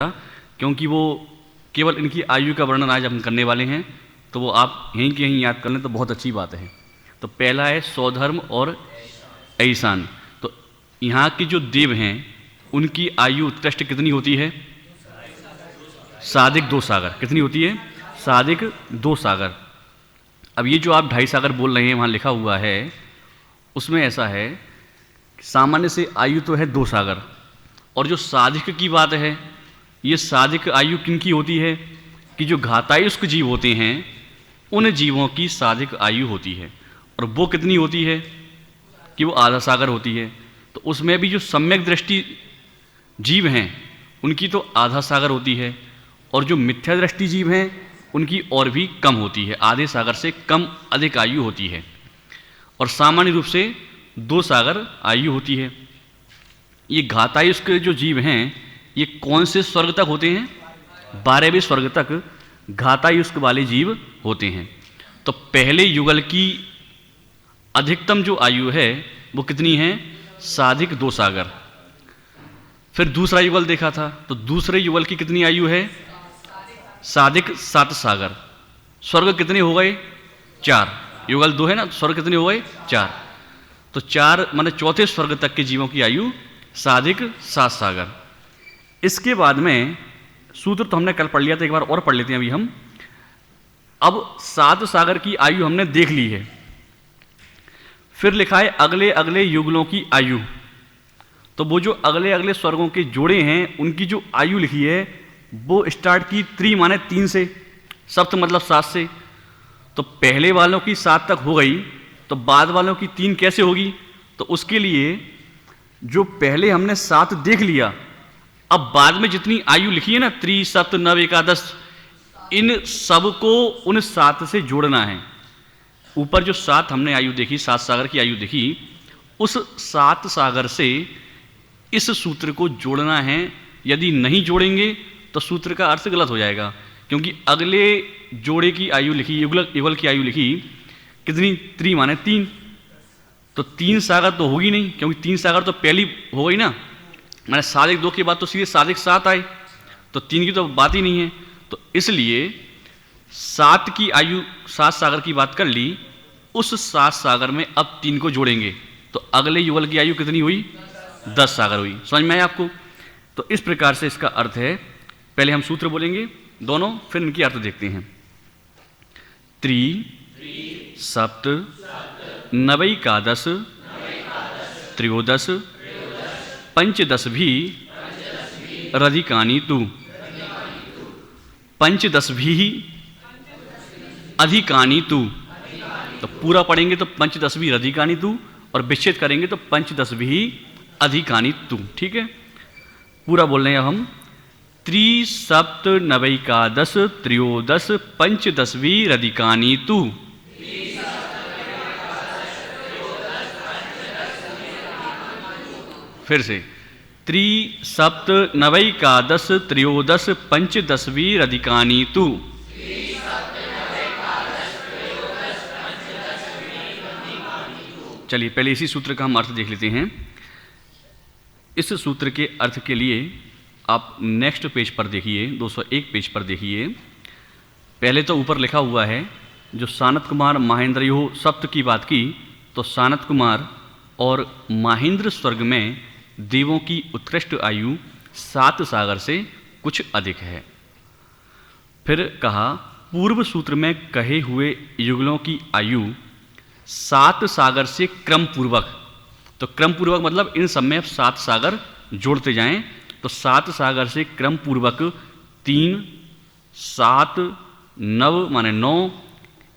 क्योंकि वो केवल इनकी आयु का वर्णन आज हम करने वाले हैं, तो वो आप यहीं के यहीं याद कर लें तो बहुत अच्छी बात है। तो पहला है सौधर्म और ऐसान। तो यहाँ के जो देव हैं उनकी आयु उत्कृष्ट कितनी होती है? साधिक 2 सागर। कितनी होती है? साधिक 2 सागर। अब ये जो आप 2.5 सागर बोल रहे हैं वहाँ लिखा हुआ है, उसमें ऐसा है सामान्य से आयु तो है 2 सागर, और जो साधिक की बात है, ये साधिक आयु किनकी होती है कि जो घातायुष्क जीव होते हैं उन जीवों की साधिक आयु होती है, और वो कितनी होती है कि वो आधा सागर होती है। तो उसमें भी जो सम्यक दृष्टि जीव हैं उनकी तो आधा सागर होती है, और जो मिथ्या दृष्टि जीव हैं उनकी और भी कम होती है, आधे सागर से कम अधिक आयु होती है, और सामान्य रूप से 2 सागर आयु होती है। ये घातायुष्क जो जीव हैं ये कौन से स्वर्ग तक होते हैं? 12वें स्वर्ग तक घातायुष्क वाले जीव होते हैं। तो पहले युगल की अधिकतम जो आयु है वो कितनी है? साधिक 2 सागर। फिर दूसरा युगल देखा था, तो दूसरे युगल की कितनी आयु है? साधिक 7 सागर। स्वर्ग कितने हो गए? 4। युगल 2 है ना, स्वर्ग कितने हो गए? 4। तो 4 माने चौथे स्वर्ग तक के जीवों की आयु साधिक 7 सागर। इसके बाद में सूत्र तो हमने कल पढ़ लिया था, एक बार और पढ़ लेते हैं अभी हम। अब 7 सागर की आयु हमने देख ली है, फिर लिखा है अगले अगले युगलों की आयु। तो वो जो अगले अगले स्वर्गों के जोड़े हैं उनकी जो आयु लिखी है वो स्टार्ट की 3 माने 3 से, सप्त मतलब 7 से। तो पहले वालों की 7 तक हो गई, तो बाद वालों की 3 कैसे होगी? तो उसके लिए जो पहले हमने 7 देख लिया, अब बाद में जितनी आयु लिखी है ना 3, 7, 9, 11, इन सब को उन 7 से जोड़ना है। ऊपर जो 7 हमने आयु देखी, 7 सागर की आयु देखी, उस 7 सागर से इस सूत्र को जोड़ना है। यदि नहीं जोड़ेंगे तो सूत्र का अर्थ गलत हो जाएगा, क्योंकि अगले जोड़े की आयु लिखी, युगल की आयु लिखी कितनी? 3 माने 3। तो 3 सागर तो होगी नहीं, क्योंकि 3 सागर तो पहली हो गई ना, मैंने साधिक 2 के बाद तो सीधे साधिक 7 आए, तो 3 की तो बात ही नहीं है। तो इसलिए 7 की आयु 7 सागर की बात कर ली, उस 7 सागर में अब 3 को जोड़ेंगे, तो अगले युगल की आयु कितनी हुई? 10 सागर हुई। समझ में आया आपको? तो इस प्रकार से इसका अर्थ है। पहले हम सूत्र बोलेंगे दोनों, फिर इनकी अर्थ देखते हैं। त्रि सप्त नवैकादश त्रयोदश पंचदश भी रधिकानि तु। पंचदश भी अधिकानि तु। तो पूरा पढ़ेंगे तो पंचदश भी रधिकानि तु, और विच्छेद करेंगे तो पंचदश भी अधिकानि तु। ठीक है, पूरा बोल रहे हैं हम। त्रि सप्त नवैकादश त्रयोदश पंचदश भी रधिकानि तु। फिर से त्रि सप्त नवैकादश त्रयोदश पंचदश भी रधिकानि तु। चलिए पहले इसी सूत्र का हम अर्थ देख लेते हैं। इस सूत्र के अर्थ के लिए आप नेक्स्ट पेज पर देखिए, 201 पेज पर देखिए। पहले तो ऊपर लिखा हुआ है जो सानत कुमार महेंद्रयो सप्त की बात की, तो सानत कुमार और महेंद्र स्वर्ग में देवों की उत्कृष्ट आयु 7 सागर से कुछ अधिक है। फिर कहा पूर्व सूत्र में कहे हुए युगलों की आयु 7 सागर से क्रम पूर्वक। तो क्रम पूर्वक मतलब इन सब में 7 सागर जोड़ते जाएं, तो 7 सागर से क्रम पूर्वक 3, 7, 9 माने 9,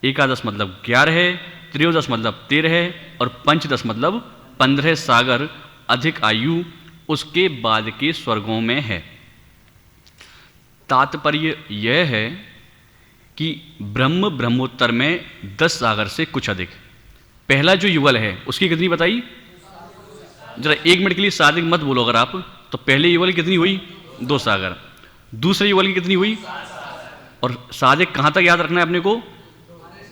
एकादश मतलब 11, त्रयोदश मतलब 13, और पंचदश मतलब 15 सागर अधिक आयु उसके बाद के स्वर्गों में है। तात्पर्य यह है कि ब्रह्मोत्तर में 10 सागर से कुछ अधिक। पहला जो युगल है उसकी कितनी बताई? जरा 1 मिनट के लिए साधिक मत बोलो अगर आप, तो पहले युगल की कितनी हुई? 2 सागर। दूसरे युगल की कितनी हुई? और साधिक कहाँ तक याद रखना है अपने को?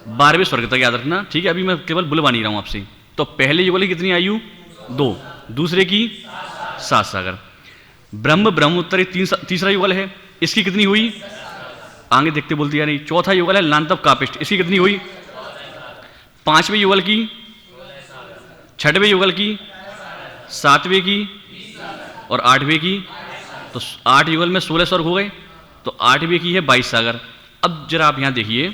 12वें स्वर्ग तक याद रखना। ठीक है, अभी मैं केवल बुलवा नहीं रहा हूँ आपसे। तो पहले युगल की कितनी आयु? 2, दूसरे की 7 सागर। ब्रह्म ब्रह्मोत्तरी तीसरा युगल है, इसकी कितनी हुई? आगे देखते बोलती है नहीं। चौथा युगल है लांतव कापिष्ट, इसकी कितनी हुई? पांचवें युगल की, छठवें युगल की, सातवें की और आठवें की। तो 8 युगल में 16 स्वर्ग हो गए, तो 8वें की है 22 सागर। अब जरा आप यहां देखिए,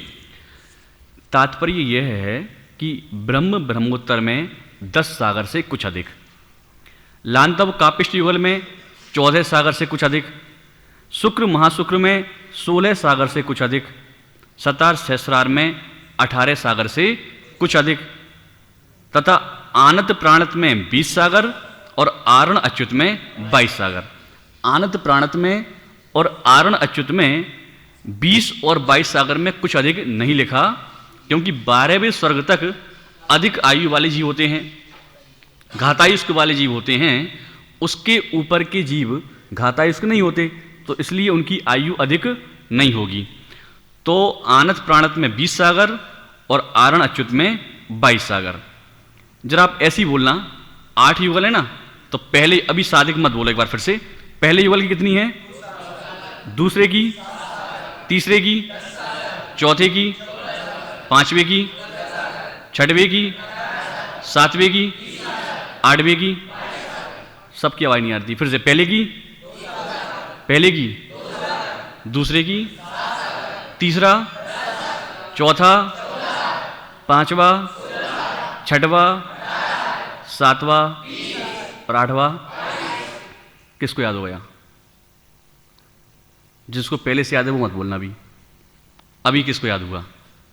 तात्पर्य यह है कि ब्रह्म ब्रह्मोत्तर में 10 सागर से कुछ अधिक, लांतव कापिष्ट युगल में 14 सागर से कुछ अधिक, शुक्र महाशुक्र में 16 सागर से कुछ अधिक, सतार सहस्रार में 18 सागर से कुछ अधिक, तथा आनत प्राणत में 20 सागर और आरण अच्युत में 22 सागर। आनत प्राणत में और आरण अच्युत में 20 और 22 सागर में कुछ अधिक नहीं लिखा, क्योंकि 12वें स्वर्ग तक अधिक आयु वाले जीव होते हैं, घातायुष्क वाले जीव होते हैं। उसके ऊपर के जीव घातायुष्क नहीं होते, तो इसलिए उनकी आयु अधिक नहीं होगी। तो आनत प्राणत में 20 सागर और आरण अच्युत में 22 सागर। जरा आप ऐसे ही बोलना, 8 युगल है ना, तो पहले अभी सादिक मत बोलो, एक बार फिर से। पहले युगल की कितनी है? दूसरे की, तीसरे की, चौथे की, पांचवें की, छठवें की, सातवें की, आठवें की। सबकी आवाज नहीं आ रही, फिर से। पहले की, पहले की, दूसरे की, तीसरा, चौथा, पांचवा, छठवा, सातवां और आठवां। किसको याद हो गया? जिसको पहले से याद है वो मत बोलना अभी। अभी किसको याद हुआ?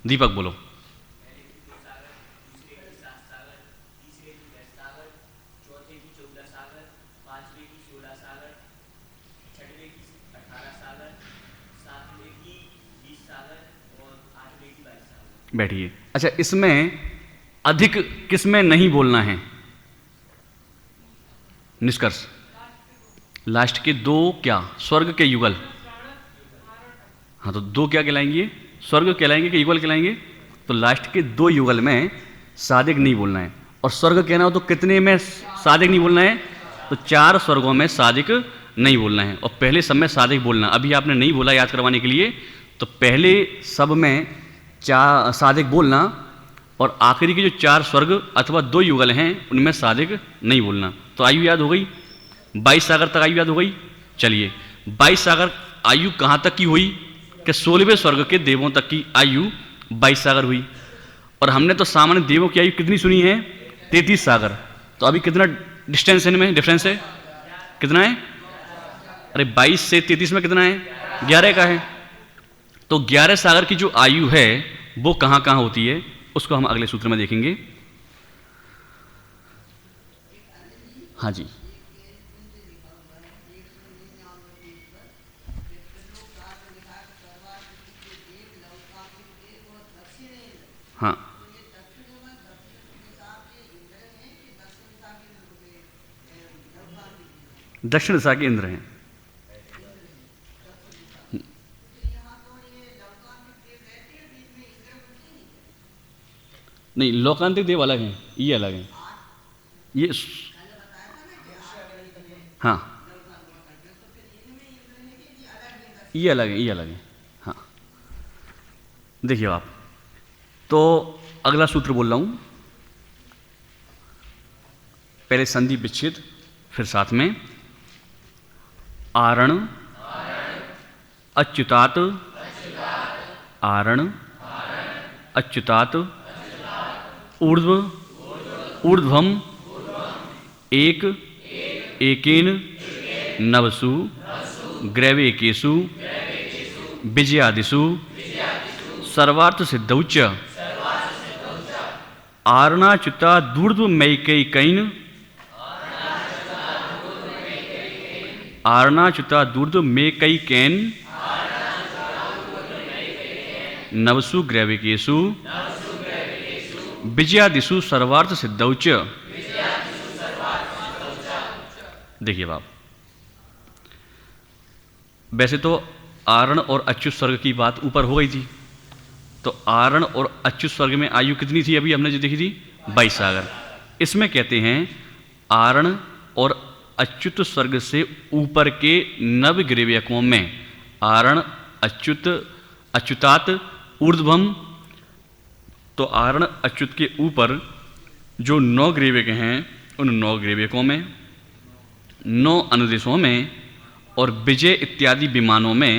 दीपक बोलो। बैठिए। अच्छा, इसमें अधिक किसमें नहीं बोलना है? निष्कर्ष, लास्ट के 2 क्या? स्वर्ग के युगल। हाँ, तो 2 क्या कहलाएंगे? स्वर्ग कहलाएंगे कि युगल कहलाएंगे? तो लास्ट के 2 युगल में सादिक नहीं बोलना है। और स्वर्ग कहना हो तो कितने में सादिक नहीं बोलना है? तो 4 स्वर्गों में सादिक नहीं बोलना है, और पहले सब में सादिक बोलना। अभी आपने नहीं बोला याद करवाने के लिए, तो पहले सब में सादिक बोलना, और आखिरी के जो 4 स्वर्ग अथवा 2 युगल हैं उनमें सादिक नहीं बोलना। तो आयु याद हो गई, 22 सागर तक आयु याद हो गई। चलिए, 22 सागर आयु कहाँ तक की हुई? कि 16वें स्वर्ग के देवों तक की आयु 22 सागर हुई। और हमने तो सामान्य देवों की आयु कितनी सुनी है? 33 सागर। तो अभी कितना डिस्टेंस है इनमें, डिफरेंस है? कितना है? अरे 22 से 33 में कितना है? 11 का है। तो 11 सागर की जो आयु है वो कहाँ कहाँ होती है, उसको हम अगले सूत्र में देखेंगे। हाँ जी, हाँ, दक्षिण दिशा के इंद्र हैं। नहीं, लोकांतिक देव अलग हैं, ये अलग हैं। ये हाँ, ये अलग है, ये अलग है। हाँ, देखिए आप, तो अगला सूत्र बोल रहा हूं, पहले संधि विच्छेद, फिर साथ में आरण अच्युतात, आरण अच्युतात, ऊर्ध्व ऊर्ध्वम, एक एकेन नवसु ग्रैवेकेषु विजयादिषु सर्वार्थ सिद्धौच आरणाच्युता दूर्ध्वमैकैकैन, आरणाच्युता दूर्ध्वमैकैकैन नवसु ग्रैवेकेषु विजयादिषु सर्वार्थ सिद्धौच। देखिए बाप, वैसे तो आरण और अच्युत स्वर्ग की बात ऊपर हो गई थी, तो आरण और अच्युत स्वर्ग में आयु कितनी थी? अभी हमने जो देखी थी 22 सागर। इसमें कहते हैं आरण और अच्युत स्वर्ग से ऊपर के नवग्रीवकों में आरण अच्युत अच्युतात ऊर्ध्वम, तो आरण अच्युत के ऊपर जो 9 ग्रीवक हैं उन 9 ग्रीवकों में, 9 अनुदेशों में और विजय इत्यादि विमानों में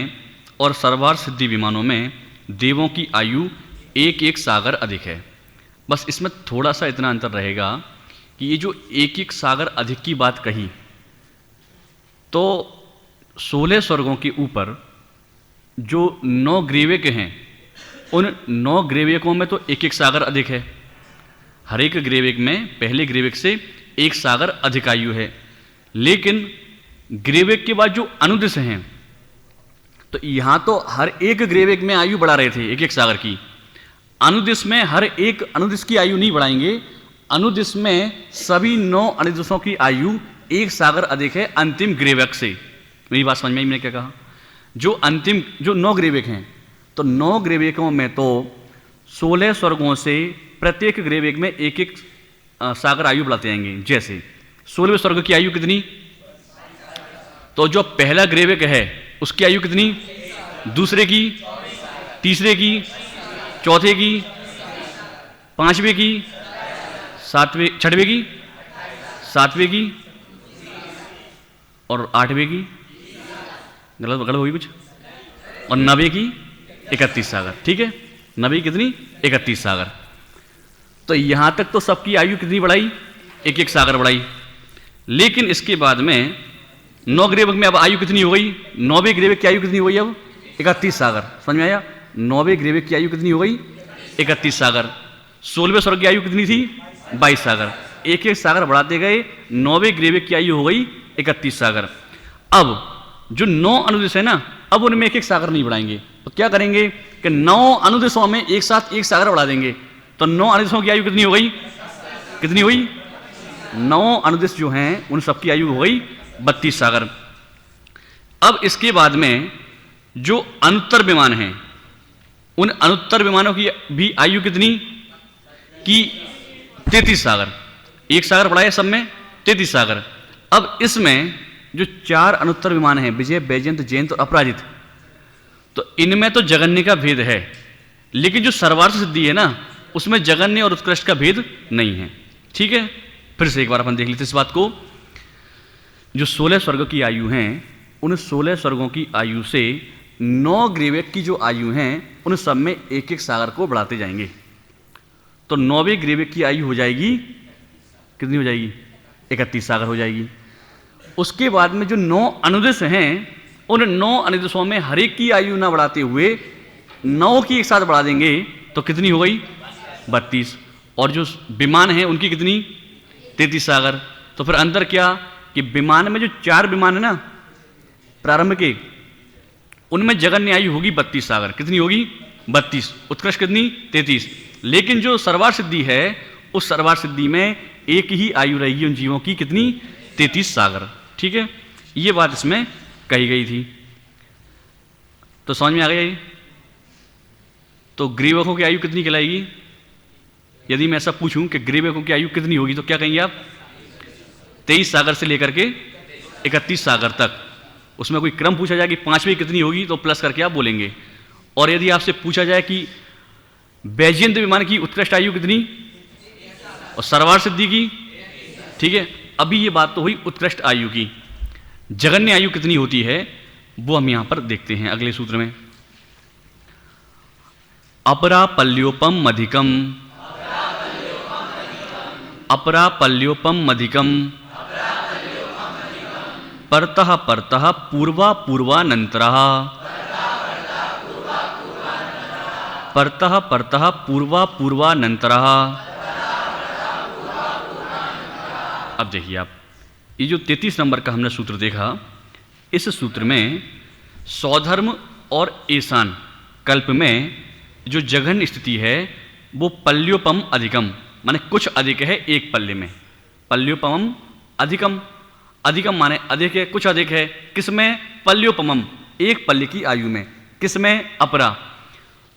और सर्वार सिद्धि विमानों में देवों की आयु एक एक सागर अधिक है। बस इसमें थोड़ा सा इतना अंतर रहेगा कि ये जो एक एक सागर अधिक की बात कही, तो 16 स्वर्गों के ऊपर जो 9 ग्रीवक हैं उन 9 ग्रीवकों में तो एक एक सागर अधिक है। हर एक ग्रीवक में पहले ग्रीवक से एक सागर अधिक आयु है। लेकिन ग्रीवक के बाद जो अनुदिश हैं, तो यहां तो हर एक ग्रीवक में आयु बढ़ा रहे थे एक एक सागर की। अनुदिश में हर एक अनुदिश की आयु नहीं बढ़ाएंगे। अनुदिश में सभी 9 अनुदिशों की आयु एक सागर अधिक है अंतिम ग्रीवक से। मेरी बात समझ में आई मैंने क्या कहा? जो अंतिम जो 9 ग्रीवक हैं, तो 9 ग्रीवकों में तो 16 स्वर्गों से प्रत्येक ग्रीवक में एक एक सागर आयु बढ़ाते जाएंगे। जैसे 16वें स्वर्ग की आयु कितनी? तो जो पहला ग्रीवक है उसकी आयु कितनी? दूसरे की, तीसरे की, चौथे की, पांचवें की, सातवें, छठवें की, सातवें की और आठवें की, गलत होगी कुछ, और 90 की 31 सागर। ठीक है, 90 कितनी? 31 सागर। तो यहां तक तो सबकी आयु कितनी बढ़ाई? एक एक सागर बढ़ाई। लेकिन इसके बाद में 9 ग्रीवक में अब आयु कितनी हो गई? 9वें ग्रीवक की आयु कितनी हो गई अब? 31 सागर। समझ में आया? 9वें ग्रीवक की आयु कितनी हो गई? 31 सागर। 16वें स्वर्ग की आयु कितनी थी? 22 सागर। एक एक सागर बढ़ाते गए, 9वें ग्रीवक की आयु हो गई 31 सागर। अब जो 9 अनुदेश है ना, अब उनमें एक एक सागर नहीं बढ़ाएंगे। तो क्या करेंगे कि 9 अनुदेशों में एक साथ एक सागर बढ़ा देंगे। तो 9 अनुदेशों की आयु कितनी हो गई? कितनी हुई? 9 अनुदेश जो हैं उन सबकी आयु हो गई 32 सागर। अब इसके बाद में जो अनुत्तर विमान हैं, उन अनुत्तर विमानों की भी आयु कितनी? कि 33 सागर। एक सागर बढ़ाया सब में, 33 सागर। अब इसमें जो 4 अनुत्तर विमान हैं, विजय, बैजयंत, जयंत और अपराजित, तो इनमें तो जगन्य का भेद है। लेकिन जो सर्वार्थ सिद्धि है ना, उसमें जगन्य और उत्कृष्ट का भेद नहीं है। ठीक है, फिर से एक बार अपन देख लेते इस बात को। जो 16 स्वर्ग की आयु हैं, उन 16 स्वर्गों की आयु से 9 ग्रीवक की जो आयु हैं उन सब में एक एक सागर को बढ़ाते जाएंगे। तो 9वें ग्रीवक की आयु हो जाएगी कितनी? हो जाएगी 31 सागर हो जाएगी। उसके बाद में जो 9 अनुदेश हैं, उन 9 अनुदेशों में हर एक की आयु ना बढ़ाते हुए 9 की एक साथ बढ़ा देंगे। तो कितनी हो गई? 32। और जो विमान हैं उनकी कितनी? 33 सागर। तो फिर अंतर क्या कि विमान में जो 4 विमान है ना प्रारंभ के, उनमें जगन्य आयु होगी 32 सागर। कितनी होगी? 32। उत्कृष्ट कितनी? 33। लेकिन जो सर्वार सिद्धि है, उस सर्वार सिद्धि में एक ही आयु रहेगी उन जीवों की। कितनी? 33 सागर। ठीक है, ये बात इसमें कही गई थी। तो समझ में आ गया ये? तो ग्रीवकों की आयु कितनी कहलाएगी? यदि मैं ऐसा पूछूं कि ग्रीवकों की आयु कितनी होगी, तो क्या कहेंगे आप? 23 सागर से लेकर के 31 सागर तक। उसमें कोई क्रम पूछा जाए कि 5वीं कितनी होगी, तो प्लस करके आप बोलेंगे। और यदि आपसे पूछा जाए कि बैजयंत विमान की उत्कृष्ट आयु कितनी और सर्वार सिद्धि की, ठीक है, अभी ये बात तो हुई उत्कृष्ट आयु की। जगन्य आयु कितनी होती है वो हम यहां पर देखते हैं अगले सूत्र में। अपरापल्योपम अधिकम, अपरापल्योपम अधिकम, परतः परतः पूर्वा पूर्वानंतरः, परतः परतः पूर्वा पूर्वानंतरः। अब देखिए आप, ये जो 33 नंबर का हमने सूत्र देखा, इस सूत्र में सौधर्म और ईशान कल्प में जो जघन्य स्थिति है वो पल्योपम अधिकम, माने कुछ अधिक है एक पल्ले में। पल्योपम अधिकम, अधिकम माने अधिक है, कुछ अधिक है। किसमें? पल्योपमम, एक पल्ले की आयु में। किसमें? अपरा।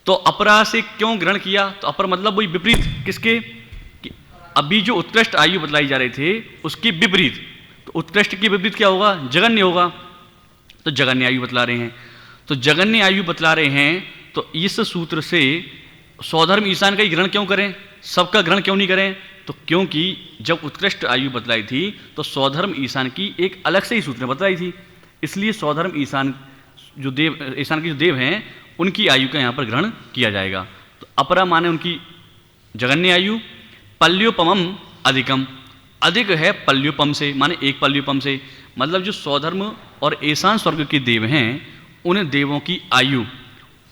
तो अपरा से क्यों ग्रहण किया? तो अपर मतलब वही विपरीत। किसके? कि अभी जो उत्कृष्ट आयु बतलाई जा रहे थे उसकी विपरीत। तो उत्कृष्ट के विपरीत क्या होगा? जगन्य होगा। तो जगन्य आयु बतला रहे हैं। तो जगन्य आयु बतला रहे हैं तो इस सूत्र से स्वधर्म ईशान का ही ग्रहण क्यों करें, सबका ग्रहण क्यों नहीं करें? तो क्योंकि जब उत्कृष्ट आयु बतलाई थी तो स्वधर्म ईशान की एक अलग से ही सूत्र बतलाई थी, इसलिए स्वधर्म ईशान जो देव, ईशान के जो देव हैं उनकी आयु का यहाँ पर ग्रहण किया जाएगा। तो अपरा माने उनकी जगन्य आयु, पल्योपमम अधिकम, अधिक है पल्योपम से, माने एक पल्योपम से, मतलब जो स्वधर्म और ईशान स्वर्ग के देव हैं उन देवों की आयु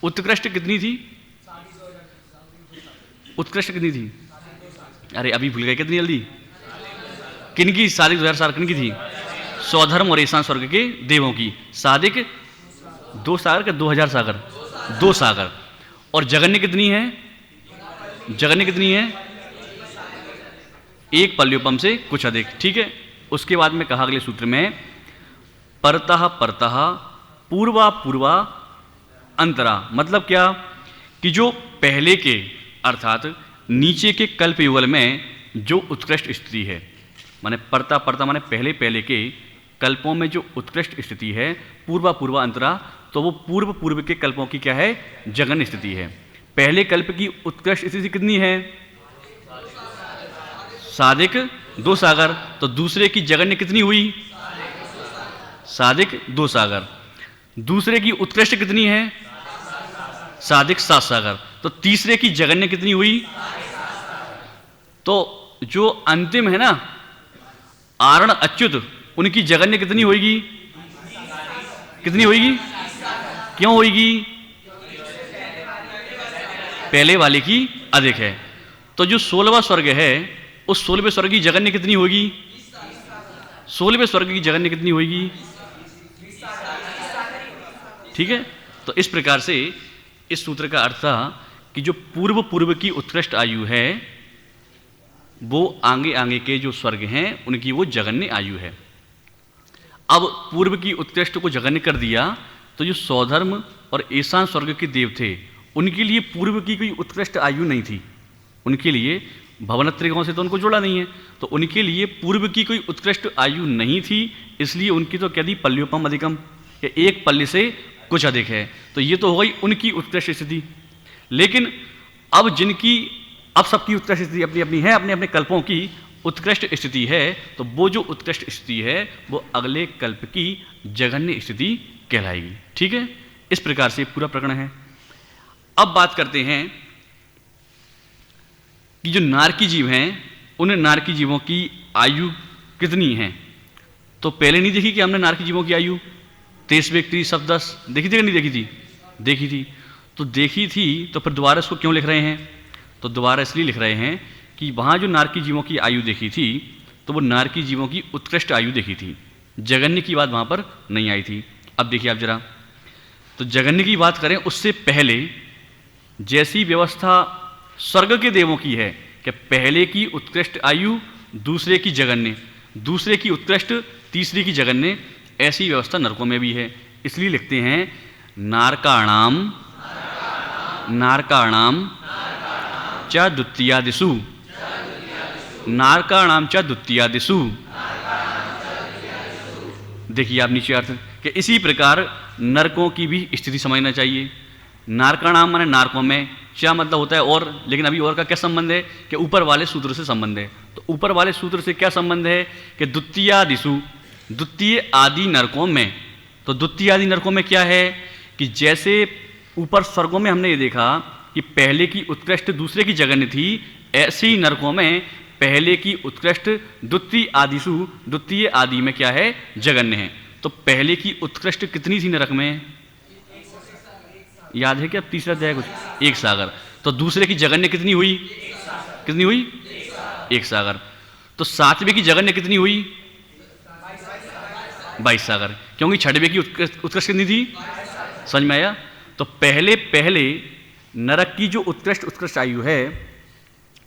उत्कृष्ट कितनी थी? उत्कृष्ट कितनी थी? अरे अभी भूल गए, कितनी जल्दी? किनकी? सादिक 2000 सागर किनकी थी? स्वधर्म और ईशान स्वर्ग के देवों की। सादिक 2 सागर के 2000 सागर? 2 सागर। और जगन्य कितनी है? जगन्य कितनी है? एक पल्योपम से कुछ अधिक। ठीक है। उसके बाद में कहा अगले सूत्र में परतः परतः पूर्वा पूर्वा अंतरा, मतलब क्या कि जो पहले के अर्थात नीचे के कल्प युगल में जो उत्कृष्ट स्थिति है, माने परता परता माने पहले पहले के कल्पों में जो उत्कृष्ट स्थिति है, पूर्वा पूर्वा अंतरा, तो वो पूर्व पूर्व के कल्पों की क्या है? जगन्य स्थिति है। पहले कल्प की उत्कृष्ट स्थिति कितनी है? सादिक 2 सागर। तो दूसरे की जगन्य कितनी हुई? सादिक 2 सागर। दूसरे की उत्कृष्ट कितनी है? सादिक 7 सागर। तो तीसरे की जगन्य कितनी हुई? तो जो अंतिम है ना आरण अच्युत, उनकी जगन्य कितनी होगी? कितनी होगी? क्यों होगी? पहले वाले की अधिक है। तो जो 16वां स्वर्ग है उस 16वें स्वर्ग की जगन्य कितनी होगी? 16वें स्वर्ग की जगन्य कितनी होगी? ठीक है। तो इस प्रकार से इस सूत्र का अर्थ था कि जो पूर्व पूर्व की उत्कृष्ट आयु है वो आगे आगे के जो स्वर्ग हैं उनकी वो जगन्य आयु है। अब पूर्व की उत्कृष्ट को जगन्य कर दिया तो जो स्वधर्म और ईशान स्वर्ग के देव थे उनके लिए पूर्व की कोई उत्कृष्ट आयु नहीं थी, उनके लिए भवनत्रिकों से तो उनको जोड़ा नहीं है, तो उनके लिए पूर्व की कोई उत्कृष्ट आयु नहीं थी, इसलिए उनकी तो क्या दी? पल्योपम अधिकम, या एक पल्य से कुछ अधिक है। तो ये तो हो गई उनकी उत्कृष्ट स्थिति। लेकिन अब जिनकी अब सबकी उत्कृष्ट स्थिति अपनी अपनी है, अपने अपने कल्पों की उत्कृष्ट स्थिति है, तो वो जो उत्कृष्ट स्थिति है वो अगले कल्प की जघन्य स्थिति कहलाएगी। ठीक है। इस प्रकार से पूरा प्रकरण है। अब बात करते हैं कि जो नारकी जीव हैं उन नारकी जीवों की आयु कितनी है। तो पहले नहीं देखी कि हमने नारकी जीवों की आयु 23 व्यक्ति सब 10 देखी थी कि नहीं देखी थी? देखी थी। तो देखी थी तो फिर दोबारा इसको क्यों लिख रहे हैं? तो दोबारा इसलिए लिख रहे हैं कि वहाँ जो नारकी जीवों की आयु देखी थी तो वो नारकी जीवों की उत्कृष्ट आयु देखी थी, जगन्य की बात वहाँ पर नहीं आई थी। अब देखिए आप जरा, तो जगन्य की बात करें उससे पहले जैसी व्यवस्था स्वर्ग के देवों की है कि पहले की उत्कृष्ट आयु, दूसरे की जगन्य, दूसरे की उत्कृष्ट, तीसरी की जगन्य, ऐसी व्यवस्था नरकों में भी है। इसलिए लिखते हैं नारकाणाम नारकाणाम च द्वितीयादिषु, नारकाणाम च द्वितीयादिषु। देखिए आप नीचे अर्थ कि इसी प्रकार नरकों की भी स्थिति समझना चाहिए। नारकाणाम माने नारकों में, च मतलब होता है और, लेकिन अभी और का क्या संबंध है कि ऊपर वाले सूत्र से संबंध है। तो ऊपर वाले सूत्र से क्या संबंध है कि द्वितीयादिषु, द्वितीय आदि नरकों में। तो द्वितीय आदि नरकों में क्या है कि जैसे ऊपर स्वर्गों में हमने ये देखा कि पहले की उत्कृष्ट दूसरे की जगन्य थी, ऐसे ही नरकों में पहले की उत्कृष्ट द्वितीय आदिषु, द्वितीय आदि में क्या है? जगन्य है। तो पहले की उत्कृष्ट कितनी थी नरक में? याद है क्या? तीसरा अध्याय कुछ 1 सागर। तो दूसरे की जगन्य कितनी हुई? कितनी हुई? 1 सागर। तो 7वें की जगन्य कितनी हुई? 22 सागर। क्योंकि 6वें की उत्कृष्ट कितनी थी? समझ में आया? तो पहले पहले नरक की जो उत्कृष्ट आयु है,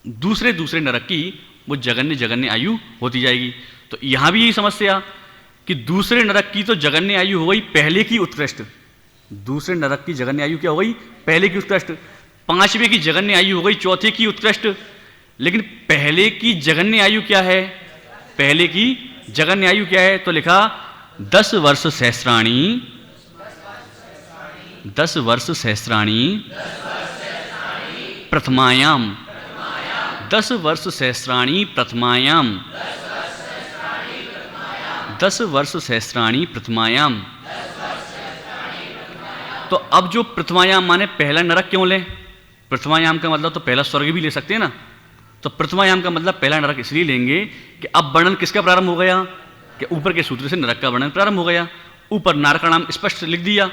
दूसरे दूसरे नरक की वो जगन्य जगन्य आयु होती जाएगी। तो यहां भी यही समस्या कि दूसरे नरक की तो जगन्य आयु हो गई पहले की उत्कृष्ट, दूसरे नरक की जगन्य आयु क्या हो गई? पहले की उत्कृष्ट। 5वें की जगन्य आयु हो गई चौथे की उत्कृष्ट। लेकिन पहले की जगन्य आयु क्या है? पहले की जगन्य आयु क्या है? तो लिखा 10 वर्ष सहस्राणी, 10 वर्ष सहस्राणी प्रथमायाम, 10 वर्ष सहस्राणी प्रथमायाम, 10 वर्ष सहस्राणी प्रथमायाम। तो अब जो प्रथमायाम माने पहला नरक क्यों लें? प्रथमायाम का मतलब तो पहला स्वर्ग भी ले सकते हैं ना। तो प्रथमायाम का मतलब पहला नरक इसलिए लेंगे कि अब वर्णन किसका प्रारंभ हो गया? कि ऊपर के सूत्र से नरक का वर्णन प्रारंभ हो गया। ऊपर नरक का नाम स्पष्ट लिख दिया।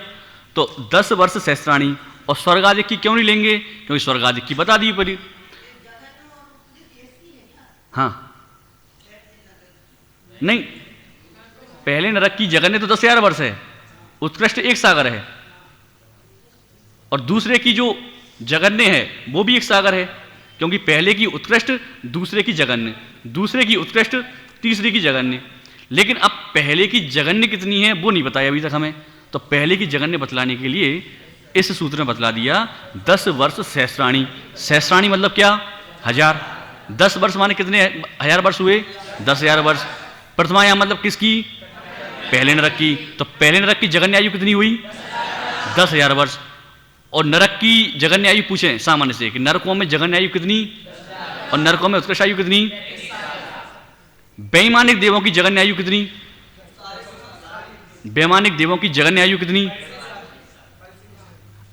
तो 10 वर्ष सहस्राणी, और स्वर्गादिक की क्यों नहीं लेंगे? क्योंकि स्वर्गादिक की बता दी परी। हाँ नहीं, पहले नरक की जगन्य तो 10,000 वर्ष है, उत्कृष्ट 1 सागर है, और दूसरे की जो जगन्य है वो भी 1 सागर है, क्योंकि पहले की उत्कृष्ट, दूसरे की जगन्य, दूसरे की उत्कृष्ट, तीसरे की जगन्य। लेकिन अब पहले की जगन्य कितनी है वो नहीं बताया अभी तक हमें। तो पहले की जगन्य बतलाने के लिए इस सूत्र में बतला दिया 10 वर्ष सहस्राणी। सहस्राणी मतलब क्या? 1000। 10 वर्ष माने कितने 1000 वर्ष हुए? 10,000 वर्ष। प्रथमायाम मतलब किसकी? पहले नरक की। तो पहले नरक की जगन्य आयु कितनी हुई? 10,000 वर्ष। और नरक की जगन्य आयु पूछें सामान्य से कि नरकों में जगन्य आयु कितनी और नरकों में उत्कृष्ट आयु कितनी? वैमानिक देवों की जगन्य आयु कितनी? वैमानिक देवों की जगन्य आयु कितनी?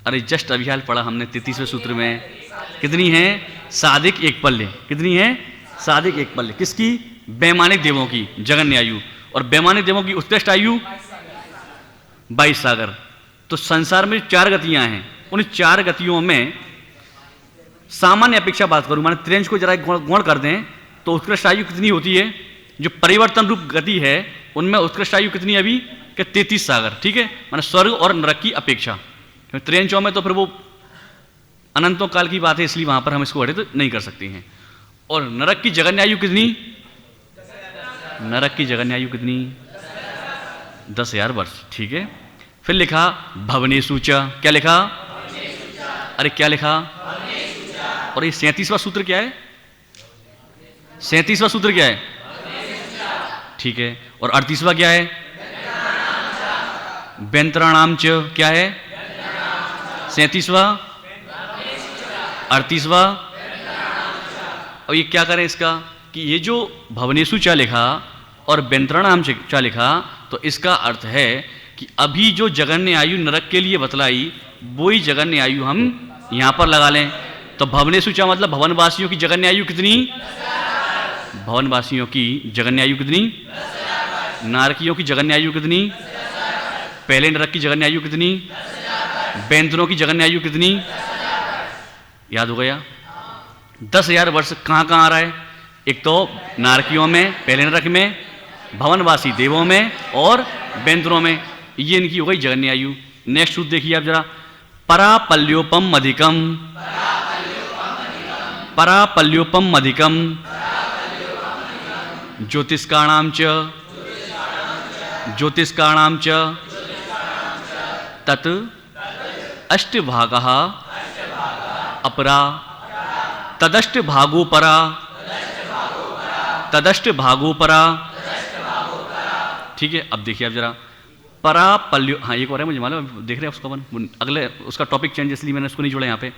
अरे जस्ट अभी हाल पढ़ा हमने 33वें सूत्र में। कितनी है? साधिक 1 पल्ले। कितनी है? साधिक 1 पल्ले। किसकी? वैमानिक देवों की जगन्य आयु। और वैमानिक देवों की उत्कृष्ट आयु 22 सागर। तो संसार में 4 गतियां हैं, उन 4 गतियों में सामान्य अपेक्षा बात करूं, माने त्रिंश को जरा गुण कर दें तो उत्कृष्ट आयु कितनी होती है? जो परिवर्तन रूप गति है उनमें उत्कृष्ट आयु कितनी अभी? कि 33 सागर। ठीक है, माने स्वर्ग और नरक की अपेक्षा। त्रिंशों में तो फिर वो अनंतों काल की बात है, इसलिए वहां पर हम इसको हटित नहीं कर सकते हैं। और नरक की जगन्य आयु कितनी? नरक की जगन्य आयु कितनी? 10,000 वर्ष। ठीक है, फिर लिखा भवनेषु च। क्या लिखा? अरे क्या लिखा? और ये 37वां सूत्र क्या है? 37वां सूत्र क्या है? ठीक है, और 38वां क्या है? व्यंतराणाम च। क्या है? 37वां, 38वां। अब ये क्या करें इसका कि ये जो भवनेषु च लिखा और व्यंतराणाम च लिखा, तो इसका अर्थ है कि अभी जो जगन्य आयु नरक के लिए बतलाई वही जगन्य आयु हम यहां पर लगा लें। तो भवनेषु च मतलब भवनवासियों की जगन्य आयु कितनी? भवनवासियों की जगन्य आयु कितनी? नारकियों की जगन्य आयु कितनी? पहले नरक की जगन्य आयु कितनी? बैंतरों की जगन्य आयु कितनी? याद हो गया? 10,000 वर्ष कहां कहां आ रहा है? एक तो नारकियों में, पहले नरक में, भवनवासी देवों में और बैंतरों में। ये इनकी हो गई जगन्य आयु। नेक्स्ट सूत्र देखिए आप जरा। परापल्योपम अधिकम, परापल्योपम अधिकम ज्योतिष्काणाम च, ज्योतिष्काणाम च तत् अष्टभागः अपरा तदष्टभागोपरा, तदष्टभागोपरा। ठीक है, अब देखिए आप जरा परापल्यो, हाँ एक और है मुझे मालूम, देख रहे हैं उसका अपन अगले उसका टॉपिक चेंज, इसलिए मैंने उसको नहीं जोड़ा यहाँ पे।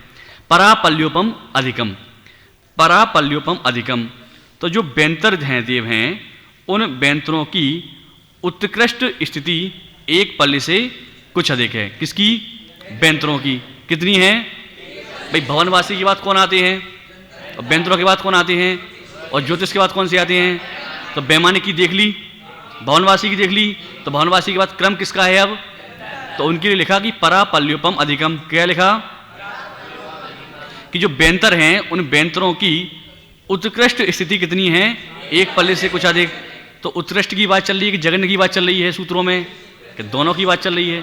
परापल्योपम अधिकम, परापल्योपम अधिकम। तो जो बैंतर हैं देव हैं, उन बैंतरों की उत्कृष्ट स्थिति 1 पल्ले से कुछ अधिक है। किसकी? बैंतरों की। कितनी है भाई? भवनवासी के बाद कौन आते हैं? और बैंतरों के बाद कौन आते हैं? और ज्योतिष के बाद कौन से आते हैं? तो वैमानिक की देख ली, भवनवासी की देख ली, तो भवनवासी के बाद क्रम किसका है अब? तो उनके लिए लिखा कि परापल्योपम अधिकम। क्या लिखा? कि जो बैंतर हैं उन बैंतरों की उत्कृष्ट स्थिति कितनी है? 1 पल्ले से कुछ अधिक। तो उत्कृष्ट की बात चल रही है कि जगन्य की बात चल रही है सूत्रों में? कि दोनों की बात चल रही है।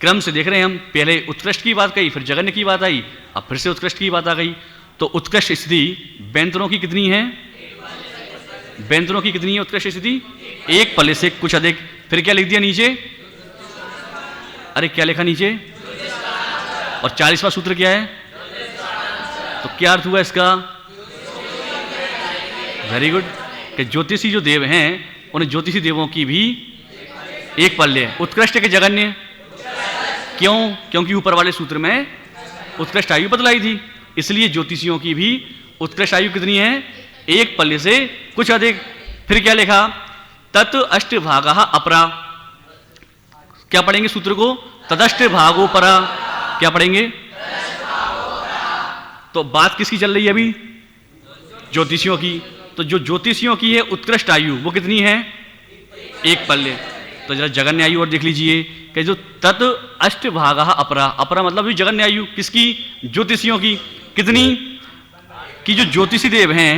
क्रम से देख रहे हैं हम, पहले उत्कृष्ट की बात कही, फिर जगन्य की बात आई, अब फिर से उत्कृष्ट की बात आ गई। तो उत्कृष्ट स्थिति बैंतरों की कितनी है? बैंतरों की कितनी है उत्कृष्ट स्थिति? 1 पल्ले से कुछ अधिक। फिर क्या लिख दिया नीचे? अरे क्या लिखा नीचे? और 40वां सूत्र क्या है? तो क्या अर्थ हुआ इसका? वेरी गुड, कि ज्योतिषी जो देव हैं उन ज्योतिषी देवों की भी एक पल्ले। उत्कृष्ट के जगन्य, क्यों? क्योंकि ऊपर वाले सूत्र में उत्कृष्ट आयु बतलाई थी, इसलिए ज्योतिषियों की भी उत्कृष्ट आयु कितनी है? एक पल्ले से कुछ अधिक। फिर क्या लिखा? तत् अष्टभागः अपरा। क्या पढ़ेंगे सूत्र को? तदष्ट भागो परा। क्या पढ़ेंगे? तो बात किसकी चल रही है अभी? ज्योतिषियों की। तो जो ज्योतिषियों की है उत्कृष्ट आयु वो कितनी है? एक पल्ले। तो जरा जगन्य आयु और देख लीजिए कि जो तत् अष्टभागः अपरा, अपरा मतलब जगन्य आयु किसकी? ज्योतिषियों की। कितनी? कि जो ज्योतिषी देव हैं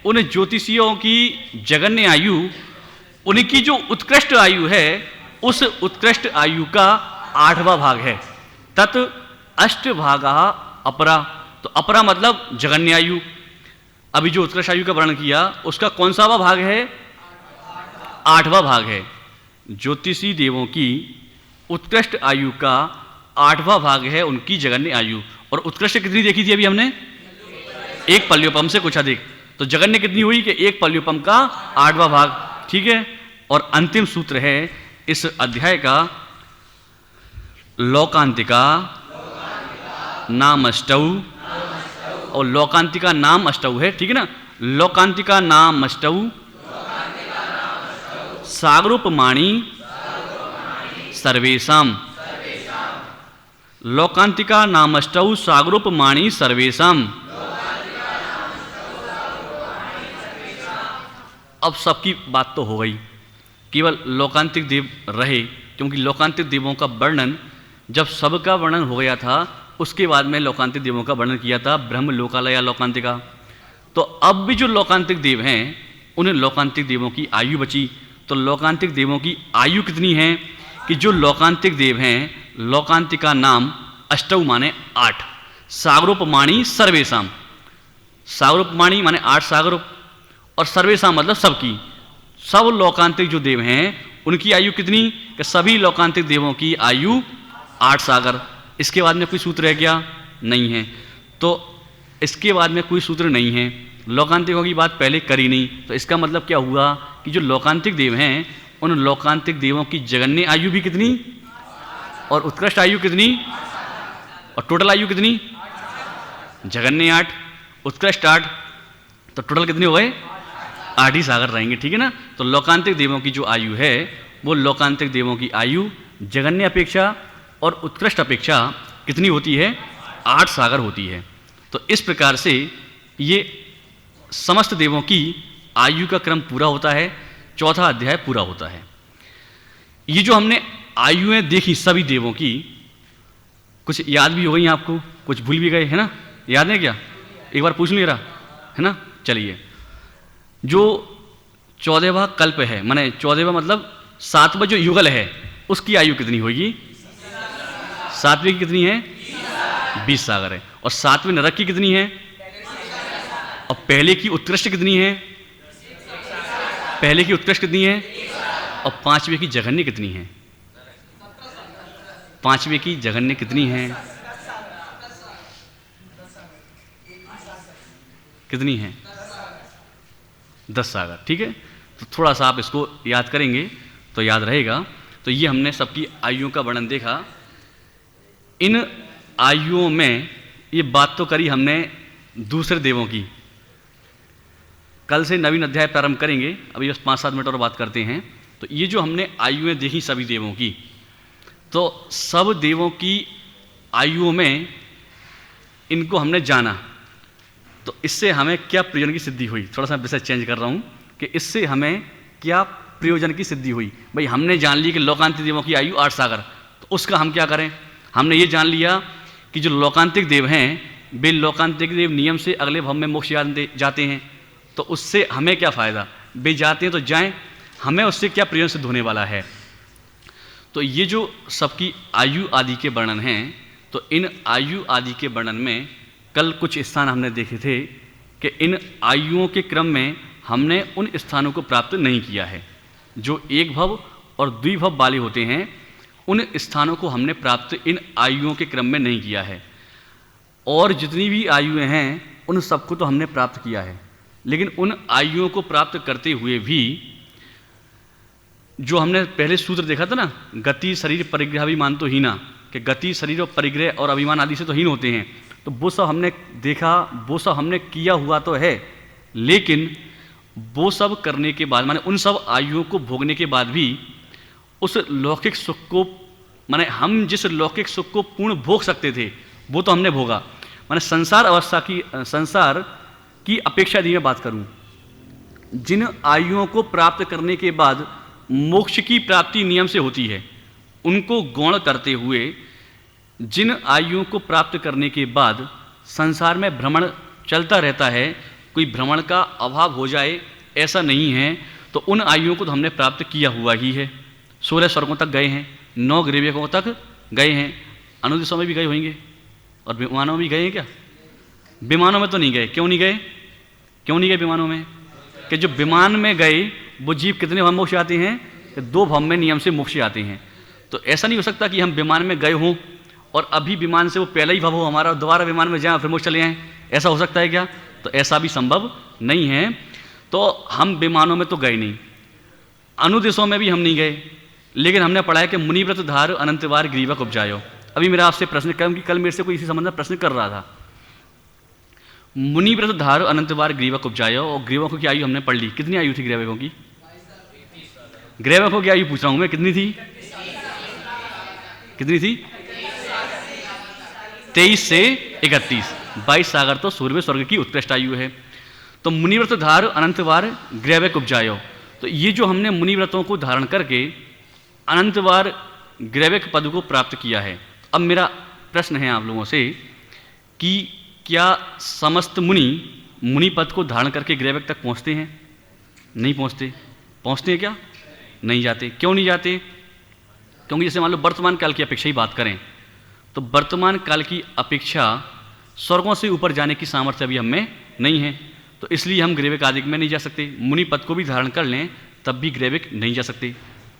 उन ज्योतिषियों की जगन्य आयु, उनकी जो उत्कृष्ट आयु है उस उत्कृष्ट आयु का 8वां भाग है। तत् अष्टभागः अपरा। तो अपरा मतलब जगन्य आयु। अभी जो उत्कृष्ट आयु का वर्णन किया उसका कौन सा भाग है? 8वां भाग है। ज्योतिषी देवों की उत्कृष्ट आयु का 8वां भाग है उनकी जगन्य आयु। और उत्कृष्ट कितनी देखी थी अभी हमने? एक पल्योपम से कुछ अधिक। तो जगन्य कितनी हुई? कि एक पल्योपम का 8वां भाग। ठीक है। और अंतिम सूत्र है इस अध्याय का, लोकांतिका नाम अष्टौ। और लोकांतिका नाम अष्टौ है, ठीक है ना? लोकांतिका नाम अष्टौ सागरोपमाणी सर्वेशम। लोकांतिका नाम अष्टौ सागरोपमाणी सर्वेशम। अब सबकी बात तो हो गई, केवल लोकांतिक देव रहे, क्योंकि लोकांतिक देवों का वर्णन जब सबका वर्णन हो गया था उसके बाद में लोकांतिक देवों का वर्णन किया था, ब्रह्म लोकालय लोकांतिका। तो अब भी जो लोकांतिक देव हैं उन लोकांतिक देवों की आयु बची। तो लोकांतिक देवों की आयु कितनी है? कि जो लोकांतिक देव हैं लोकांतिका नाम अष्टौ माने 8, सागरोपमाणी सर्वेशम। सागरोपमाणी माने 8 सागरोप, और सर्वेशम मतलब सबकी। सब लोकांतिक जो देव हैं उनकी आयु कितनी? कि सभी लोकांतिक देवों की आयु 8 सागर। इसके बाद में कोई सूत्र है क्या? नहीं है। तो इसके बाद में कोई सूत्र नहीं है, लोकांतिकों की बात पहले करी नहीं। तो इसका मतलब क्या हुआ कि जो लोकांतिक देव हैं उन लोकांतिक देवों की जगन्य आयु भी कितनी और उत्कृष्ट आयु कितनी और टोटल आयु कितनी? जगन्य 8, उत्कृष्ट 8, तो टोटल कितने हो गए? 8 ही सागर रहेंगे, ठीक है ना? तो लोकांतिक देवों की जो आयु है वो लोकांतिक देवों की आयु जगन्य अपेक्षा और उत्कृष्ट अपेक्षा कितनी होती है? 8 सागर होती है। तो इस प्रकार से ये समस्त देवों की आयु का क्रम पूरा होता है, चौथा अध्याय पूरा होता है। ये जो हमने आयुएं देखी सभी देवों की, कुछ याद भी हो गई आपको, कुछ भूल भी गए, है ना? याद है क्या? एक बार पूछ नहीं रहा है ना? चलिए, जो 14वां कल्प है, माने 14वां मतलब 7वां जो युगल है उसकी आयु कितनी होगी? 7वें की कितनी है? 20 सागर है। और 7वें नरक की कितनी है? और पहले की उत्कृष्ट कितनी है? पहले की उत्कृष्ट कितनी है? और 5वें की जघन्य कितनी है? 5वें की जघन्य कितनी है? कितनी है? 10 सागर, ठीक है? तो थोड़ा सा आप इसको याद करेंगे तो याद रहेगा। तो ये हमने सबकी आयुओं का वर्णन देखा। इन आयुओं में ये बात तो करी हमने दूसरे देवों की। कल से नवीन अध्याय प्रारंभ करेंगे, अभी बस 5-7 मिनट और बात करते हैं। तो ये जो हमने आयुएं देखी सभी देवों की, तो सब देवों की आयुओं में इनको हमने जाना, तो इससे हमें क्या प्रयोजन की सिद्धि हुई? थोड़ा सा विषय चेंज कर रहा हूँ कि इससे हमें क्या प्रयोजन की सिद्धि हुई। भाई हमने जान ली कि लोकांतिक देवों की आयु 8 सागर, तो उसका हम क्या करें? हमने ये जान लिया कि जो लोकांतिक देव हैं वे लोकांतिक देव नियम से अगले भव में मोक्ष जाते हैं, तो उससे हमें क्या फ़ायदा? वे जाते हैं तो जाएं, हमें उससे क्या प्रयोजन सिद्ध होने वाला है? तो ये जो सबकी आयु आदि के वर्णन हैं, तो इन आयु आदि के वर्णन में कल कुछ स्थान हमने देखे थे कि इन आयुओं के क्रम में हमने उन स्थानों को प्राप्त नहीं किया है जो एक भव और द्विभव वाले होते हैं। उन स्थानों को हमने प्राप्त इन आयुओं के क्रम में नहीं किया है। और जितनी भी आयुएं हैं उन सबको तो हमने प्राप्त किया है, लेकिन उन आयुओं को प्राप्त करते हुए भी जो हमने पहले सूत्र देखा था ना, गति शरीर परिग्रह अभिमान तो हीना, कि गति शरीर और परिग्रह और अभिमान आदि से तो हीन होते हैं। तो वो सब हमने देखा, वो सब हमने किया हुआ तो है, लेकिन वो सब करने के बाद, माने उन सब आयुओं को भोगने के बाद भी उस लौकिक सुख को, माने हम जिस लौकिक सुख को पूर्ण भोग सकते थे वो तो हमने भोगा। माने संसार अवस्था की, संसार की अपेक्षा यदि मैं बात करूं, जिन आयुओं को प्राप्त करने के बाद मोक्ष की प्राप्ति नियम से होती है, उनको गौण करते हुए जिन आयुओं को प्राप्त करने के बाद संसार में भ्रमण चलता रहता है, कोई भ्रमण का अभाव हो जाए ऐसा नहीं है, तो उन आयुओं को तो हमने प्राप्त किया हुआ ही है। 16 स्वर्गों तक गए हैं, 9 ग्रीवकों तक गए हैं, अनुदिशों में भी गए होंगे, और विमानों में भी गए हैं क्या? विमानों में तो नहीं गए। क्यों नहीं गए? क्यों नहीं गए विमानों में? कि जो विमान में गए वो जीव कितने भव मोक्ष आते हैं? कि 2 भव में नियम से मोक्ष आते हैं। तो ऐसा नहीं हो सकता कि हम विमान में गए हों और अभी विमान से वो पहला ही भव हो हमारा, दोबारा विमान में जाएं फिर मोक्ष चले आएँ, ऐसा हो सकता है क्या? तो ऐसा भी संभव नहीं है। तो हम विमानों में तो गए नहीं, अनुदेशों में भी हम नहीं गए, लेकिन हमने पढ़ा है कि मुनिव्रत धार अनंतवार ग्रीवक उपजायो। अभी मेरा आपसे प्रश्न कि कल मेरे से कोई इसी संबंध में प्रश्न कर रहा था। मुनिव्रत धार अनंतवार ग्रीवक उपजायो, और ग्रीवकों की आयु हमने पढ़ ली। कितनी आयु थी ग्रीवकों की? ग्रीवकों की आयु पूछ रहा हूं मैं, कितनी थी? कितनी थी? 23 से 31, 22 सागर तो सूर्य में स्वर्ग की उत्कृष्ट आयु है। तो मुनिव्रत धार अनंतवार ग्रीवक उपजायो, तो ये जो हमने मुनिव्रतों को धारण करके अनंतवार ग्रीवक पद को प्राप्त किया है। अब मेरा प्रश्न है आप लोगों से कि क्या समस्त मुनि पद को धारण करके ग्रीवक तक पहुंचते हैं? नहीं पहुंचते। पहुंचते हैं क्या? नहीं जाते। क्यों नहीं जाते? क्योंकि जैसे मान लो वर्तमान काल की अपेक्षा ही बात करें तो वर्तमान काल की अपेक्षा स्वर्गों से ऊपर जाने की सामर्थ्य अभी हमें नहीं है, तो इसलिए हम ग्रीवक आदि में नहीं जा सकते। मुनि पद को भी धारण कर लें तब भी ग्रीवक नहीं जा सकते।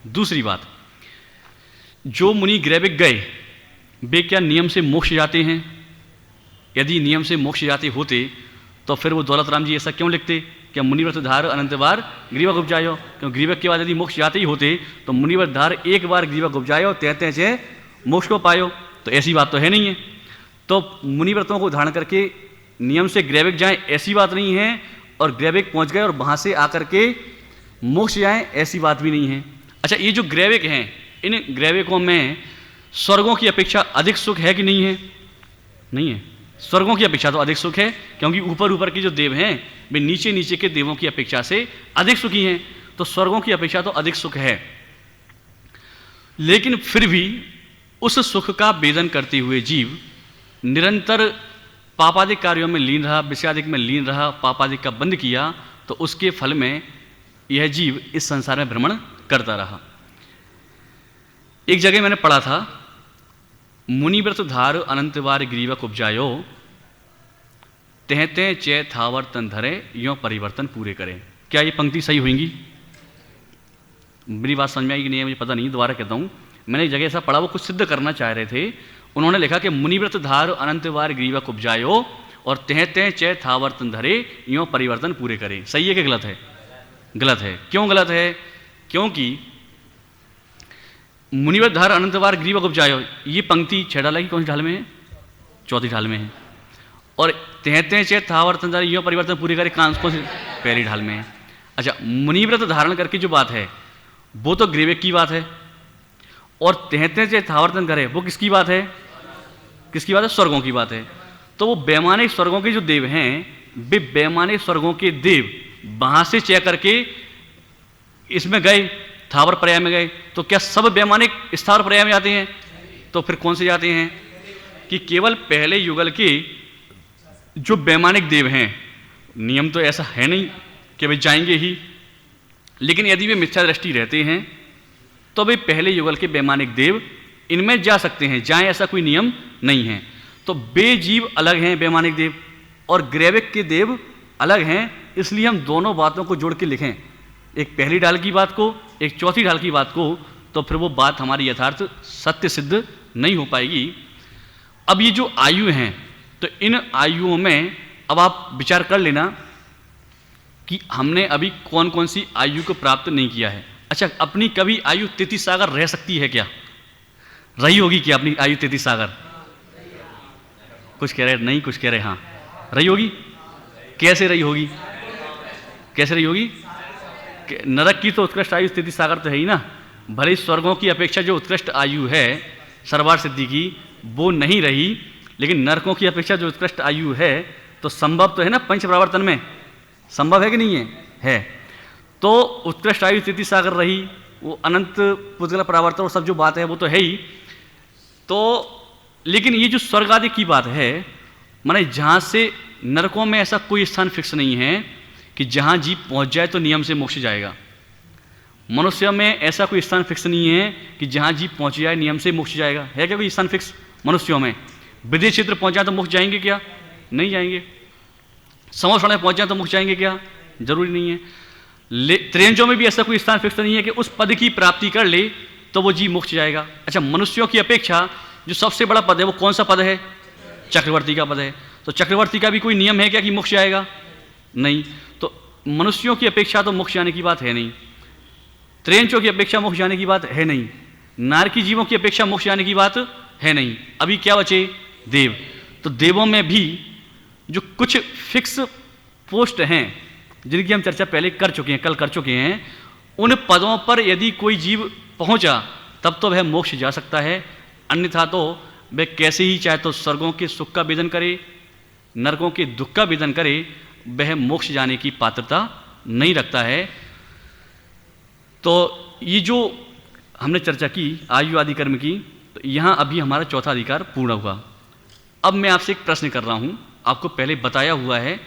दूसरी बात, जो मुनि ग्रीवक गए वे क्या नियम से मोक्ष जाते हैं? यदि नियम से मोक्ष जाते होते तो फिर वो दौलत राम जी ऐसा क्यों लिखते, क्या मुनिव्रत धार अनंतवार ग्रीवक उपजायो? क्यों ग्रीवक के बाद यदि मोक्ष जाते ही होते तो मुनिव्रत धार एक बार ग्रीवक उपजायो तहते से मोक्ष को पायो, तो ऐसी बात तो है नहीं है। तो मुनिव्रतों को धारण करके नियम से ग्रीवक जाएं ऐसी बात नहीं है, और ग्रीवक पहुंच गए और वहां से आकर के मोक्ष जाएं ऐसी बात भी नहीं है। अच्छा, ये जो ग्रीवक हैं, इन ग्रीवकों में स्वर्गों की अपेक्षा अधिक सुख है कि नहीं है? नहीं है। स्वर्गों की अपेक्षा तो अधिक सुख है, क्योंकि ऊपर ऊपर के जो देव हैं वे नीचे नीचे के देवों की अपेक्षा से अधिक सुखी हैं, तो स्वर्गों की अपेक्षा तो अधिक सुख है। लेकिन फिर भी उस सुख का वेदन करते हुए जीव निरंतर पापादिक कार्यों में लीन रहा, विषयादिक में लीन रहा, पापादिक का बंद किया, तो उसके फल में यह जीव इस संसार में भ्रमण करता रहा। एक जगह मैंने पढ़ा था, मुनिव्रत धार अनंतवार ग्रीवक उपजायो तहते चे थावर तन धरे यो परिवर्तन पूरे करें। क्या ये पंक्ति सही होंगी? मेरी बात समझ में आई कि नहीं है मुझे पता नहीं, दोबारा कहता हूँ। मैंने एक जगह ऐसा पढ़ा, वो कुछ सिद्ध करना चाह रहे थे। उन्होंने लिखा कि मुनिव्रत धार अनंतवार ग्रीवक उपजायो और तहते चे थावर तन धरे यो परिवर्तन पूरे करें। सही है कि गलत है? गलत है। क्यों गलत है? क्योंकि मुनिव्रत धार अनंतवार ग्रीवक उपजायो, ये पंक्ति 6 ढाला की कौन सी ढाल में है? 4थी ढाल में है। और तहते चे थावर तन धरे यो परिवर्तन पूरे करें कौन सी? पहली ढाल में है। अच्छा, मुनिव्रत धारण करके जो बात है वो तो ग्रीवक की बात है, और तहते चे थावर तन करे वो किसकी बात है? किसकी बात है? स्वर्गों की बात है। तो वो वैमानिक स्वर्गों के जो देव हैं, वे वैमानिक स्वर्गों के देव वहां से चय करके इसमें गए, थावर पर्याय में गए, तो क्या सब वैमानिक स्थावर पर्याय में जाते हैं? तो फिर कौन से जाते हैं? कि केवल पहले युगल के जो वैमानिक देव हैं, नियम तो ऐसा है नहीं कि वे जाएंगे ही, लेकिन यदि वे मिथ्या दृष्टि रहते हैं तो वे पहले युगल के वैमानिक देव इनमें जा सकते हैं, जाएं ऐसा कोई नियम नहीं है। तो वे जीव अलग हैं वैमानिक देव, और ग्रीवक के देव अलग हैं, इसलिए हम दोनों बातों को जोड़ के लिखें, एक पहली ढाल की बात को, एक चौथी ढाल की बात को, तो फिर वो बात हमारी यथार्थ सत्य सिद्ध नहीं हो पाएगी। अब ये जो आयु हैं, तो इन आयुओं में अब आप विचार कर लेना कि हमने अभी कौन कौन सी आयु को प्राप्त नहीं किया है। अच्छा, अपनी कभी आयु 33 सागर रह सकती है क्या? रही होगी क्या अपनी आयु 33 सागर? कुछ कह रहे नहीं, कुछ कह रहे हाँ, रही होगी। कैसे रही होगी? कैसे रही होगी? नरक की तो उत्कृष्ट आयु 33 सागर तो है ही ना। भले ही स्वर्गों की अपेक्षा जो उत्कृष्ट आयु है सर्वार्थ सिद्धि की वो नहीं रही, लेकिन नरकों की अपेक्षा जो उत्कृष्ट आयु है तो संभव तो है ना, पंच प्रवर्तन में संभव है कि नहीं है? है। तो उत्कृष्ट आयु 33 सागर रही, वो अनंत पुद्गल परावर्तन और सब जो बात है वो तो है ही। तो लेकिन ये जो स्वर्ग आदि की बात है, माने जहाँ से नरकों में ऐसा कोई स्थान फिक्स नहीं है कि जहाँ जीव पहुँच जाए तो नियम से मोक्ष जाएगा। मनुष्य में ऐसा कोई स्थान फिक्स नहीं है कि जहाँ जीव पहुँच जाए नियम से मोक्ष जाएगा। है क्या कोई स्थान फिक्स मनुष्यों में? विदेश क्षेत्र पहुँच जाए तो मोक्ष जाएंगे क्या? नहीं जाएंगे। समोषण में पहुँच जाए तो मोक्ष जाएंगे क्या? जरूरी नहीं है। त्रियंजों में भी ऐसा कोई स्थान फिक्स नहीं है कि उस पद की प्राप्ति कर ले तो वो जीव मोक्ष जाएगा। अच्छा, मनुष्यों की अपेक्षा जो सबसे बड़ा पद है वो कौन सा पद है? चक्रवर्ती का पद है। तो चक्रवर्ती का भी कोई नियम है क्या कि मोक्ष जाएगा? नहीं। तो मनुष्यों की अपेक्षा तो मोक्ष जाने की बात है नहीं, त्रियंचों की अपेक्षा मोक्ष जाने की बात है नहीं, नारकी जीवों की अपेक्षा मोक्ष जाने की बात है नहीं। अभी क्या बचे? देव। तो देवों में भी जो कुछ फिक्स पोस्ट हैं जिनकी हम चर्चा पहले कर चुके हैं, कल कर चुके हैं, उन पदों पर यदि कोई जीव पहुंचा तब तो वह मोक्ष जा सकता है, अन्यथा तो वह कैसे ही चाहे तो स्वर्गों के सुख का वेदन करे, नरकों के दुख का वेदन करे, वह मोक्ष जाने की पात्रता नहीं रखता है। तो ये जो हमने चर्चा की आयु आदि कर्म की, तो यहाँ अभी हमारा चौथा अधिकार पूर्ण हुआ। अब मैं आपसे एक प्रश्न कर रहा हूँ, आपको पहले बताया हुआ है,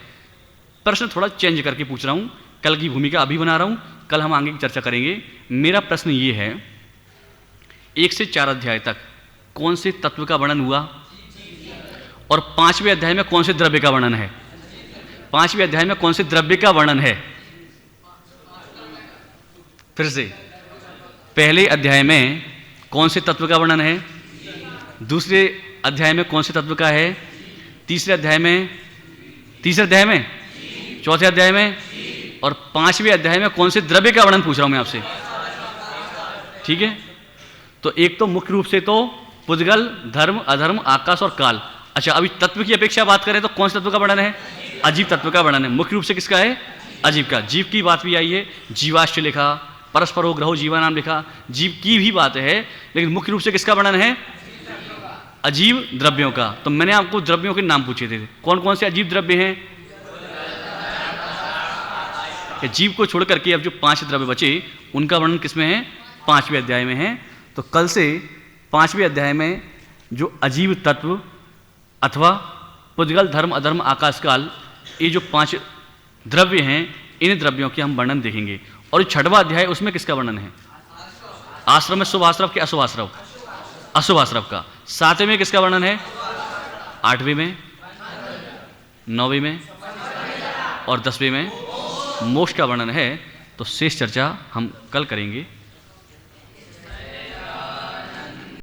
प्रश्न थोड़ा चेंज करके पूछ रहा हूँ, कल की भूमिका अभी बना रहा हूँ, कल हम आगे की चर्चा करेंगे। मेरा प्रश्न ये है, 1 से 4 अध्याय तक कौन से तत्व का वर्णन हुआ और 5वें अध्याय में कौन से द्रव्य का वर्णन है? 5वें अध्याय में कौन से द्रव्य का वर्णन है? फिर से, पहले अध्याय में कौन से तत्व का वर्णन है? दूसरे अध्याय में कौन से तत्व का है? तीसरे अध्याय में, चौथे अध्याय में, और 5वें अध्याय में कौन से द्रव्य का वर्णन पूछ रहा हूं मैं आपसे। ठीक है, तो एक तो मुख्य रूप से तो पुद्गल, धर्म, अधर्म, आकाश और काल। अच्छा, अभी तत्व की अपेक्षा बात करें तो कौन से तत्व का वर्णन है? अजीव तत्व का वर्णन है। मुख्य रूप से किसका है? अजीव का। जीव की बात भी आई है, जीवाश्च लिखा, परस्परो ग्रहो जीवा नाम लिखा, जीव की भी बात है, लेकिन मुख्य रूप से किसका वर्णन है? अजीव द्रव्यों का। तो मैंने आपको द्रव्यों के नाम पूछे थे, कौन कौन से अजीव द्रव्य हैं? जीव को छोड़ करके अब जो 5 द्रव्य बचे उनका वर्णन किसमें है? 5वें अध्याय में है। तो कल से 5वें अध्याय में जो अजीव तत्व अथवा पुद्गल, धर्म, अधर्म, आकाश, काल, ये जो 5 द्रव्य हैं, इन द्रव्यों के हम वर्णन देखेंगे। और 6वां अध्याय उसमें किसका वर्णन है? आश्रम में शुभ आश्रव के अशुभ आश्रव? अशुभ आश्रव का। 7वें में किसका वर्णन है? 8वें में, 9वें में और 10वें में मोक्ष का वर्णन है। तो शेष चर्चा हम कल करेंगे।